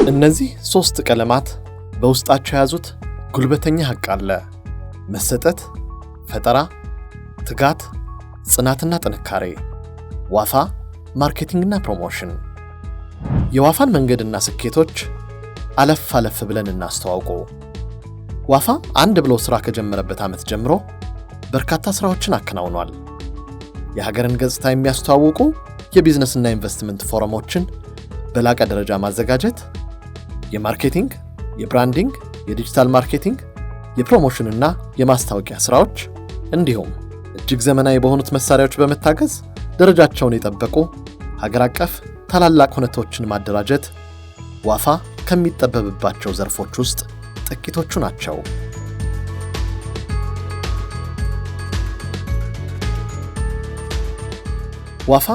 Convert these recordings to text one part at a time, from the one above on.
እነዚህ ሶስት ቀለማት በውስጣቸው ያዙት ጉልበተኛ ሐቅ አለ። መሰጠት፣ ፈጠራ፣ ትጋት፣ ጽናትና ጥንካሬ። ዋፋ ማርኬቲንግና ፕሮሞሽን። የዋፋን መንገድና ስኬቶች አለፍ ብለን እናስተዋውቁ። ዋፋ አንድ ብሎ ሥራ ከጀመረበት ዓመት ጀምሮ በርካታ ሥራዎችን አከናውኗል። የሀገርን ገጽታ የሚያስተዋውቁ የቢዝነስና ኢንቨስትመንት ፎረሞችን በላቀ ደረጃ ማዘጋጀት፣ የማርኬቲንግ፣ የብራንዲንግ፣ የዲጂታል ማርኬቲንግ፣ የፕሮሞሽንና የማስታወቂያ ሥራዎች እንዲሁም እጅግ ዘመናዊ በሆኑት መሳሪያዎች በመታገዝ ደረጃቸውን የጠበቁ ሀገር አቀፍ ታላላቅ ሁነቶችን ማደራጀት ዋፋ ከሚጠበብባቸው ዘርፎች ውስጥ ጥቂቶቹ ናቸው። ዋፋ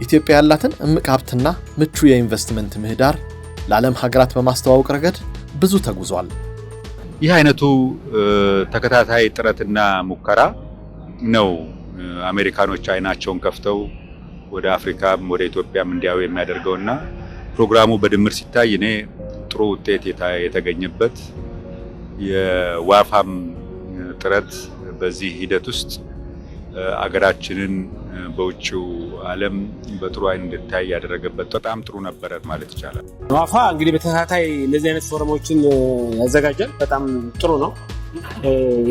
ኢትዮጵያ ያላትን እምቅ ሀብትና ምቹ የኢንቨስትመንት ምህዳር ለዓለም ሀገራት በማስተዋወቅ ረገድ ብዙ ተጉዟል። ይህ አይነቱ ተከታታይ ጥረትና ሙከራ ነው አሜሪካኖች አይናቸውን ከፍተው ወደ አፍሪካም ወደ ኢትዮጵያም እንዲያዩ የሚያደርገውና ፕሮግራሙ በድምር ሲታይ እኔ ጥሩ ውጤት የተገኘበት የዋፋም ጥረት በዚህ ሂደት ውስጥ አገራችንን በውጭው ዓለም በጥሩ አይን እንድታይ ያደረገበት በጣም ጥሩ ነበር ማለት ይቻላል። ዋፋ እንግዲህ በተከታታይ እንደዚህ አይነት ፎረሞችን ያዘጋጃል። በጣም ጥሩ ነው።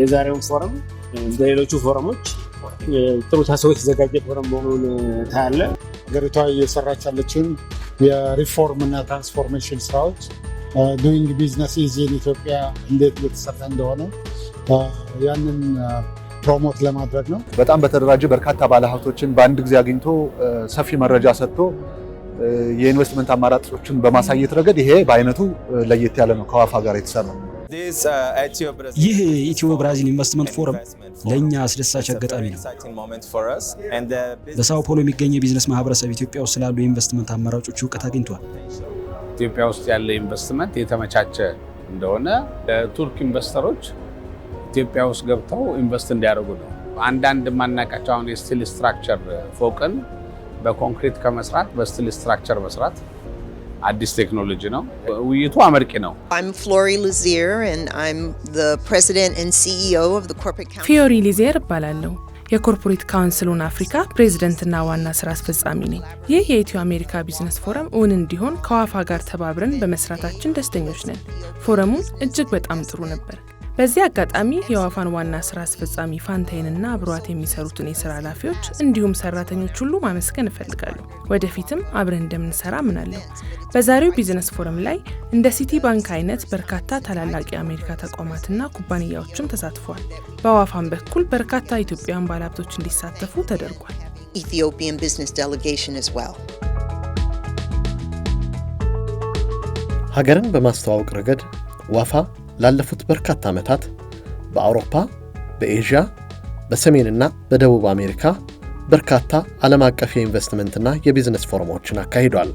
የዛሬውን ፎረም በሌሎቹ ፎረሞች ጥሩ ታስቦ የተዘጋጀ ፎረም መሆኑን ታያለ። ሀገሪቷ እየሰራች ያለችን የሪፎርም እና ትራንስፎርሜሽን ስራዎች ዱይንግ ቢዝነስ ኢዚ ኢን ኢትዮጵያ እንዴት እየተሰራ እንደሆነ ያንን ፕሮሞት ለማድረግ ነው። በጣም በተደራጀ በርካታ ባለሀብቶችን በአንድ ጊዜ አግኝቶ ሰፊ መረጃ ሰጥቶ የኢንቨስትመንት አማራጮችን በማሳየት ረገድ ይሄ በአይነቱ ለየት ያለ ነው ከዋፋ ጋር የተሰራ። ይህ ኢትዮ ብራዚል ኢንቨስትመንት ፎረም ለእኛ አስደሳች አጋጣሚ ነው። በሳኦ ፖሎ የሚገኝ የቢዝነስ ማህበረሰብ ኢትዮጵያ ውስጥ ስላሉ የኢንቨስትመንት አማራጮች እውቀት አግኝቷል። ኢትዮጵያ ውስጥ ያለ ኢንቨስትመንት የተመቻቸ እንደሆነ ለቱርክ ኢንቨስተሮች ኢትዮጵያ ውስጥ ገብተው ኢንቨስት እንዲያደርጉ ነው። አንዳንድ ማናቃቸው አሁን የስቲል ስትራክቸር ፎቅን በኮንክሪት ከመስራት በስቲል ስትራክቸር መስራት አዲስ ቴክኖሎጂ ነው። ውይይቱ አመርቂ ነው። I'm Fiori Lizier and I'm the president and CEO of the corporate council. ፊዮሪ ሊዚየር እባላለሁ። የኮርፖሬት ካውንስሉን አፍሪካ ፕሬዝዳንትና ዋና ስራ አስፈጻሚ ነኝ። ይህ የኢትዮ አሜሪካ ቢዝነስ ፎረም እውን እንዲሆን ከዋፋ ጋር ተባብረን በመስራታችን ደስተኞች ነን። ፎረሙ እጅግ በጣም ጥሩ ነበር። በዚህ አጋጣሚ የዋፋን ዋና ስራ አስፈጻሚ ፋንታይንና አብሯት የሚሰሩትን የስራ ኃላፊዎች እንዲሁም ሰራተኞች ሁሉ ማመስገን እፈልጋለሁ። ወደፊትም አብረን እንደምንሰራ አምናለሁ። በዛሬው ቢዝነስ ፎረም ላይ እንደ ሲቲ ባንክ አይነት በርካታ ታላላቅ የአሜሪካ ተቋማትና ኩባንያዎችም ተሳትፈዋል። በዋፋም በኩል በርካታ ኢትዮጵያውያን ባለሀብቶች እንዲሳተፉ ተደርጓል። Ethiopian business delegation as well. ሀገርን በማስተዋወቅ ረገድ ዋፋ ላለፉት በርካታ ዓመታት በአውሮፓ፣ በኤዥያ፣ በሰሜንና በደቡብ አሜሪካ በርካታ ዓለም አቀፍ የኢንቨስትመንትና የቢዝነስ ፎረሞችን አካሂዷል።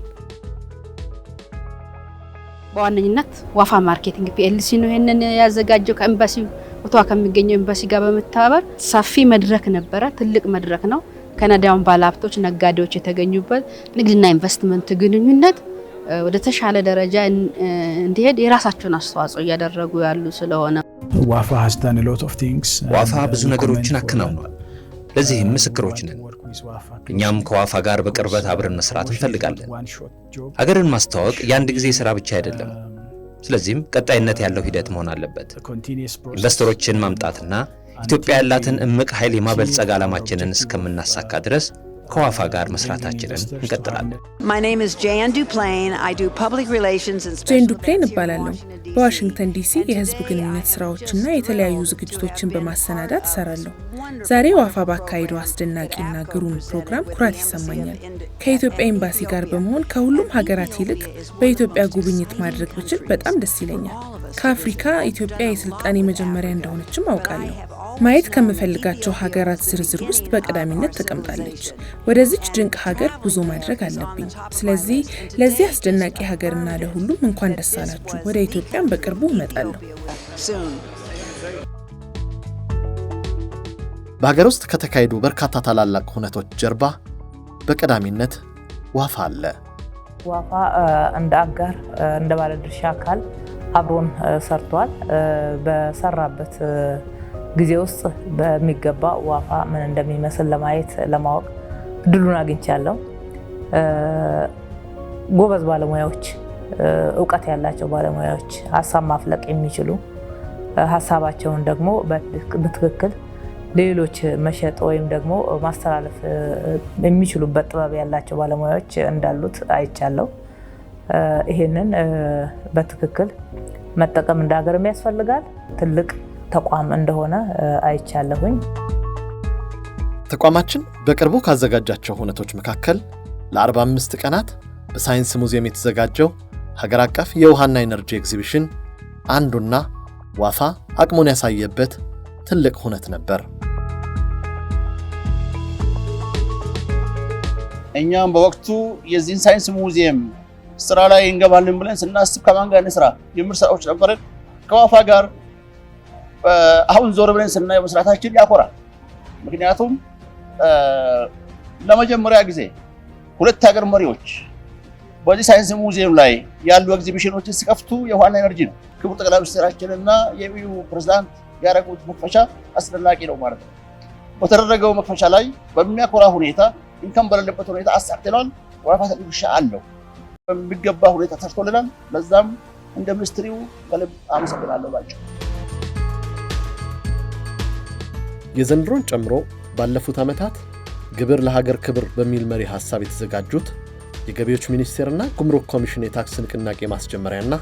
በዋነኝነት ዋፋ ማርኬቲንግ ፒኤልሲ ነው ይሄንን ያዘጋጀው። ከኤምባሲው ወጥቶ ከሚገኘው ኤምባሲ ጋር በመተባበር ሰፊ መድረክ ነበረ። ትልቅ መድረክ ነው። ካናዳውያን ባለሀብቶች፣ ነጋዴዎች የተገኙበት ንግድና ኢንቨስትመንት ግንኙነት ወደ ተሻለ ደረጃ እንዲሄድ የራሳቸውን አስተዋጽኦ እያደረጉ ያሉ ስለሆነ ዋፋ ብዙ ነገሮችን አከናውኗል። ለዚህም ምስክሮች ነን። እኛም ከዋፋ ጋር በቅርበት አብረን መስራት እንፈልጋለን። ሀገርን ማስተዋወቅ የአንድ ጊዜ ስራ ብቻ አይደለም። ስለዚህም ቀጣይነት ያለው ሂደት መሆን አለበት። ኢንቨስተሮችን ማምጣትና ኢትዮጵያ ያላትን እምቅ ኃይል የማበልጸግ ዓላማችንን እስከምናሳካ ድረስ ከዋፋ ጋር መስራታችንን እንቀጥላለን። My name is Jan Duplain. I do public relations and ጄን ዱፕሌን እባላለሁ። በዋሽንግተን ዲሲ የህዝብ ግንኙነት ስራዎችና የተለያዩ ዝግጅቶችን በማሰናዳት እሰራለሁ። ዛሬ ዋፋ ባካሄደው አስደናቂና ግሩም ፕሮግራም ኩራት ይሰማኛል። ከኢትዮጵያ ኤምባሲ ጋር በመሆን ከሁሉም ሀገራት ይልቅ በኢትዮጵያ ጉብኝት ማድረግ ብችል በጣም ደስ ይለኛል። ከአፍሪካ ኢትዮጵያ የስልጣኔ መጀመሪያ እንደሆነችም አውቃለሁ። ማየት ከምፈልጋቸው ሀገራት ዝርዝር ውስጥ በቀዳሚነት ተቀምጣለች። ወደዚች ድንቅ ሀገር ጉዞ ማድረግ አለብኝ። ስለዚህ ለዚህ አስደናቂ ሀገርና ለሁሉም እንኳን ደስ አላችሁ። ወደ ኢትዮጵያም በቅርቡ እመጣለሁ። በሀገር ውስጥ ከተካሄዱ በርካታ ታላላቅ ሁነቶች ጀርባ በቀዳሚነት ዋፋ አለ። ዋፋ እንደ አጋር እንደ ባለድርሻ አካል አብሮን ሰርቷል። በሰራበት ጊዜ ውስጥ በሚገባ ዋፋ ምን እንደሚመስል ለማየት ለማወቅ እድሉን አግኝቻለሁ። ጎበዝ ባለሙያዎች፣ እውቀት ያላቸው ባለሙያዎች፣ ሀሳብ ማፍለቅ የሚችሉ ሀሳባቸውን ደግሞ በትክክል ሌሎች መሸጥ ወይም ደግሞ ማስተላለፍ የሚችሉበት ጥበብ ያላቸው ባለሙያዎች እንዳሉት አይቻለሁ። ይሄንን በትክክል መጠቀም እንደ ሀገርም ያስፈልጋል። ትልቅ ተቋም እንደሆነ አይቻለሁኝ። ተቋማችን በቅርቡ ካዘጋጃቸው ሁነቶች መካከል ለ45 ቀናት በሳይንስ ሙዚየም የተዘጋጀው ሀገር አቀፍ የውሃና ኢነርጂ ኤግዚቢሽን አንዱና ዋፋ አቅሙን ያሳየበት ትልቅ ሁነት ነበር። እኛም በወቅቱ የዚህን ሳይንስ ሙዚየም ስራ ላይ እንገባለን ብለን ስናስብ ከማን ጋር እንስራ የምር ስራዎች ነበርን። ከዋፋ ጋር አሁን ዞር ብለን ስናየው መስራታችን ያኮራል። ምክንያቱም ለመጀመሪያ ጊዜ ሁለት ሀገር መሪዎች በዚህ ሳይንስ ሙዚየም ላይ ያሉ ኤግዚቢሽኖችን ሲከፍቱ የውሃና ኢነርጂ ነው። ክቡር ጠቅላይ ሚኒስትራችንና የኢዩ ፕሬዝዳንት ያደረጉት መክፈቻ አስደናቂ ነው ማለት ነው። በተደረገው መክፈቻ ላይ በሚያኮራ ሁኔታ እንከን በሌለበት ሁኔታ አሳክተናል። ዋፋ ድርሻ አለው በሚገባ ሁኔታ ተሰርቶልናል። ለዛም እንደ ሚኒስትሪው ከልብ አመሰግናለሁ ባጭሩ። የዘንድሮን ጨምሮ ባለፉት ዓመታት ግብር ለሀገር ክብር በሚል መሪ ሐሳብ የተዘጋጁት የገቢዎች ሚኒስቴርና ጉምሩክ ኮሚሽን የታክስ ንቅናቄ ማስጀመሪያና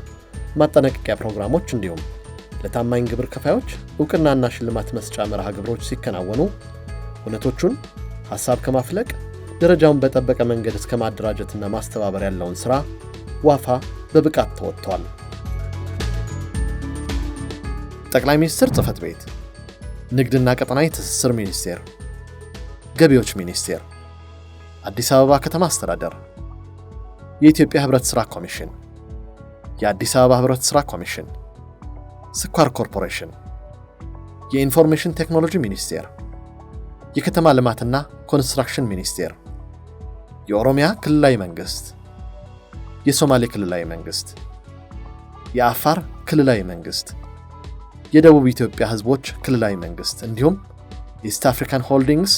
ማጠናቀቂያ ፕሮግራሞች እንዲሁም ለታማኝ ግብር ከፋዮች ዕውቅናና ሽልማት መስጫ መርሃ ግብሮች ሲከናወኑ ሁነቶቹን ሐሳብ ከማፍለቅ ደረጃውን በጠበቀ መንገድ እስከ ማደራጀትና ማስተባበር ያለውን ሥራ ዋፋ በብቃት ተወጥቷል። ጠቅላይ ሚኒስትር ጽሕፈት ቤት፣ ንግድና ቀጠናዊ ትስስር ሚኒስቴር፣ ገቢዎች ሚኒስቴር፣ አዲስ አበባ ከተማ አስተዳደር፣ የኢትዮጵያ ህብረት ሥራ ኮሚሽን፣ የአዲስ አበባ ህብረት ሥራ ኮሚሽን፣ ስኳር ኮርፖሬሽን፣ የኢንፎርሜሽን ቴክኖሎጂ ሚኒስቴር፣ የከተማ ልማትና ኮንስትራክሽን ሚኒስቴር፣ የኦሮሚያ ክልላዊ መንግስት፣ የሶማሌ ክልላዊ መንግስት፣ የአፋር ክልላዊ መንግስት፣ የደቡብ ኢትዮጵያ ህዝቦች ክልላዊ መንግስት እንዲሁም ኢስት አፍሪካን ሆልዲንግስ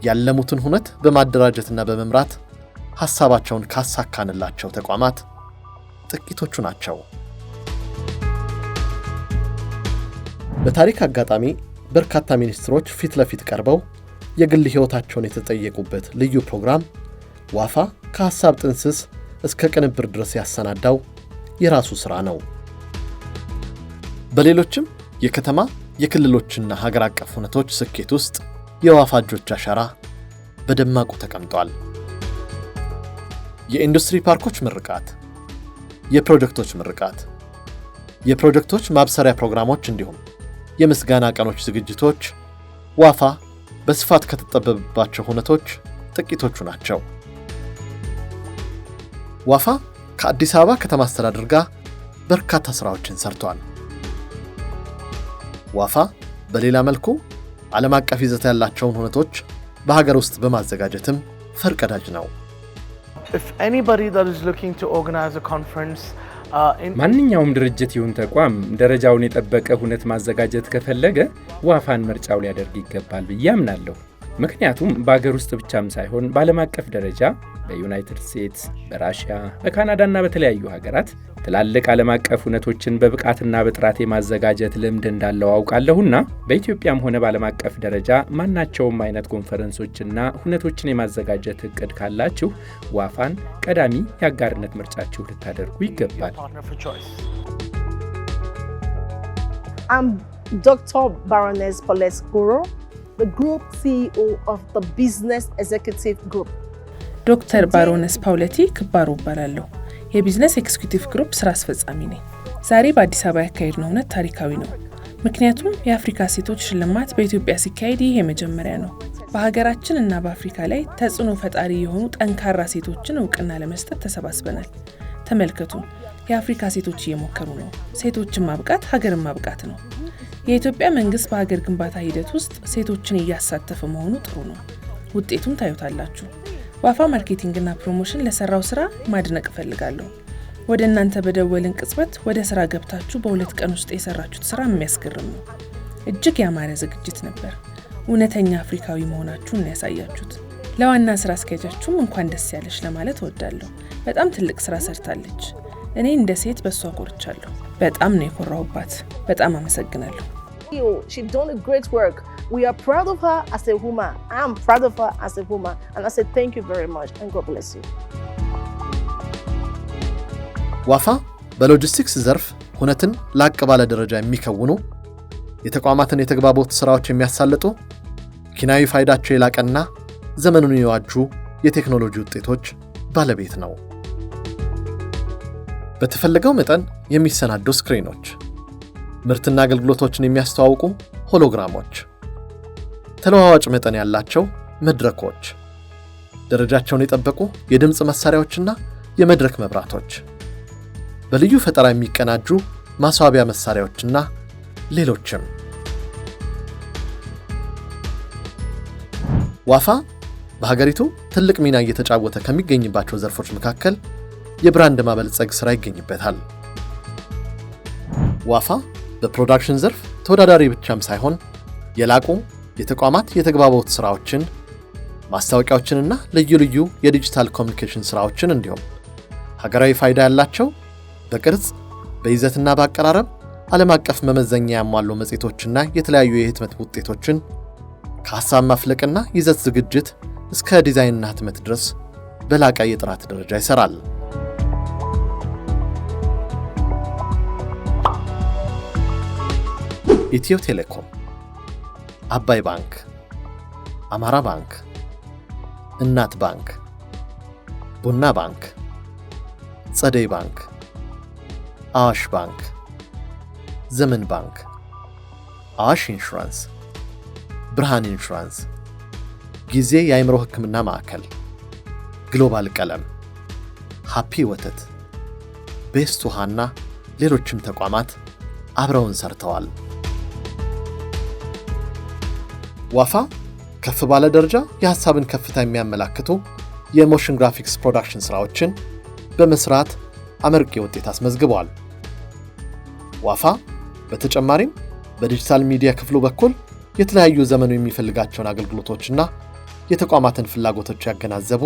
ያለሙትን ሁነት በማደራጀትና በመምራት ሐሳባቸውን ካሳካንላቸው ተቋማት ጥቂቶቹ ናቸው። በታሪክ አጋጣሚ በርካታ ሚኒስትሮች ፊት ለፊት ቀርበው የግል ሕይወታቸውን የተጠየቁበት ልዩ ፕሮግራም ዋፋ ከሐሳብ ጥንስስ እስከ ቅንብር ድረስ ያሰናዳው የራሱ ሥራ ነው። በሌሎችም የከተማ የክልሎችና ሀገር አቀፍ ሁነቶች ስኬት ውስጥ የዋፋ እጆች አሻራ በደማቁ ተቀምጧል። የኢንዱስትሪ ፓርኮች ምርቃት፣ የፕሮጀክቶች ምርቃት፣ የፕሮጀክቶች ማብሰሪያ ፕሮግራሞች እንዲሁም የምስጋና ቀኖች ዝግጅቶች ዋፋ በስፋት ከተጠበበባቸው ሁነቶች ጥቂቶቹ ናቸው። ዋፋ ከአዲስ አበባ ከተማ አስተዳደር ጋር በርካታ ሥራዎችን ሰርቷል። ዋፋ በሌላ መልኩ ዓለም አቀፍ ይዘት ያላቸውን ሁነቶች በሀገር ውስጥ በማዘጋጀትም ፈርቀዳጅ ነው። ማንኛውም ድርጅት ይሁን ተቋም ደረጃውን የጠበቀ ሁነት ማዘጋጀት ከፈለገ ዋፋን ምርጫው ሊያደርግ ይገባል ብዬ አምናለሁ። ምክንያቱም በአገር ውስጥ ብቻም ሳይሆን በዓለም አቀፍ ደረጃ በዩናይትድ ስቴትስ፣ በራሽያ፣ በካናዳና በተለያዩ ሀገራት ትላልቅ ዓለም አቀፍ ሁነቶችን በብቃትና በጥራት የማዘጋጀት ልምድ እንዳለው አውቃለሁና በኢትዮጵያም ሆነ በዓለም አቀፍ ደረጃ ማናቸውም አይነት ኮንፈረንሶችና ሁነቶችን የማዘጋጀት እቅድ ካላችሁ ዋፋን ቀዳሚ የአጋርነት ምርጫችሁ ልታደርጉ ይገባል። I'm Dr. Baroness Paulette Guro, the Group CEO of the Business Executive Group. ዶክተር ባሮነስ ፓውለቲ ክባሩ እባላለሁ። የቢዝነስ ኤክስኪዩቲቭ ግሩፕ ስራ አስፈጻሚ ነኝ። ዛሬ በአዲስ አበባ ያካሄድነው እውነት ታሪካዊ ነው። ምክንያቱም የአፍሪካ ሴቶች ሽልማት በኢትዮጵያ ሲካሄድ ይህ የመጀመሪያ ነው። በሀገራችን እና በአፍሪካ ላይ ተጽዕኖ ፈጣሪ የሆኑ ጠንካራ ሴቶችን እውቅና ለመስጠት ተሰባስበናል። ተመልከቱ፣ የአፍሪካ ሴቶች እየሞከሩ ነው። ሴቶችን ማብቃት ሀገርን ማብቃት ነው። የኢትዮጵያ መንግስት በሀገር ግንባታ ሂደት ውስጥ ሴቶችን እያሳተፈ መሆኑ ጥሩ ነው። ውጤቱን ታዩታላችሁ። ዋፋ ማርኬቲንግና ፕሮሞሽን ለሰራው ስራ ማድነቅ እፈልጋለሁ። ወደ እናንተ በደወልን ቅጽበት ወደ ስራ ገብታችሁ በ2 ቀን ውስጥ የሰራችሁት ስራ የሚያስገርም ነው። እጅግ ያማረ ዝግጅት ነበር። እውነተኛ አፍሪካዊ መሆናችሁን ያሳያችሁት። ለዋና ስራ አስኪያጃችሁም እንኳን ደስ ያለሽ ለማለት እወዳለሁ። በጣም ትልቅ ስራ ሰርታለች። እኔ እንደ ሴት በሷ ኮርቻለሁ። በጣም ነው የኮራውባት። በጣም አመሰግናለሁ። She done a great work. We are proud of her as a woman. I'm proud of her as a woman. And I say thank you very much and God bless you. ዋፋ በሎጂስቲክስ ዘርፍ ሁነትን ላቅ ባለ ደረጃ የሚከውኑ የተቋማትን የተግባቦት ስራዎች የሚያሳልጡ ኪናዊ ፋይዳቸው የላቀና ዘመኑን የዋጁ የቴክኖሎጂ ውጤቶች ባለቤት ነው። በተፈለገው መጠን የሚሰናዱ ስክሪኖች፣ ምርትና አገልግሎቶችን የሚያስተዋውቁ ሆሎግራሞች፣ ተለዋዋጭ መጠን ያላቸው መድረኮች፣ ደረጃቸውን የጠበቁ የድምጽ መሳሪያዎችና የመድረክ መብራቶች፣ በልዩ ፈጠራ የሚቀናጁ ማስዋቢያ መሳሪያዎችና ሌሎችም። ዋፋ በሀገሪቱ ትልቅ ሚና እየተጫወተ ከሚገኝባቸው ዘርፎች መካከል የብራንድ ማበልጸግ ስራ ይገኝበታል። ዋፋ በፕሮዳክሽን ዘርፍ ተወዳዳሪ ብቻም ሳይሆን የላቁ የተቋማት የተግባቦት ስራዎችን፣ ማስታወቂያዎችንና ልዩ ልዩ የዲጂታል ኮሚኒኬሽን ስራዎችን እንዲሁም ሀገራዊ ፋይዳ ያላቸው በቅርጽ በይዘትና በአቀራረብ ዓለም አቀፍ መመዘኛ ያሟሉ መጽሔቶችና የተለያዩ የህትመት ውጤቶችን ከሐሳብ ማፍለቅና ይዘት ዝግጅት እስከ ዲዛይንና ህትመት ድረስ በላቀ የጥራት ደረጃ ይሰራል። ኢትዮ ቴሌኮም፣ አባይ ባንክ፣ አማራ ባንክ፣ እናት ባንክ፣ ቡና ባንክ፣ ጸደይ ባንክ፣ አዋሽ ባንክ፣ ዘመን ባንክ፣ አዋሽ ኢንሹራንስ፣ ብርሃን ኢንሹራንስ፣ ጊዜ የአእምሮ ህክምና ማዕከል፣ ግሎባል ቀለም፣ ሃፒ ወተት፣ ቤስት ውሃና ሌሎችም ተቋማት አብረውን ሰርተዋል። ዋፋ ከፍ ባለ ደረጃ የሐሳብን ከፍታ የሚያመላክቱ የሞሽን ግራፊክስ ፕሮዳክሽን ስራዎችን በመስራት አመርቂ ውጤት አስመዝግቧል። ዋፋ በተጨማሪም በዲጂታል ሚዲያ ክፍሉ በኩል የተለያዩ ዘመኑ የሚፈልጋቸውን አገልግሎቶችና የተቋማትን ፍላጎቶች ያገናዘቡ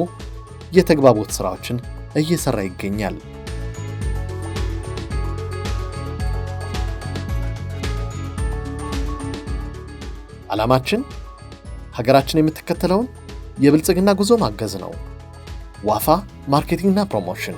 የተግባቦት ስራዎችን እየሰራ ይገኛል። ዓላማችን ሀገራችን የምትከተለውን የብልጽግና ጉዞ ማገዝ ነው። ዋፋ ማርኬቲንግና ፕሮሞሽን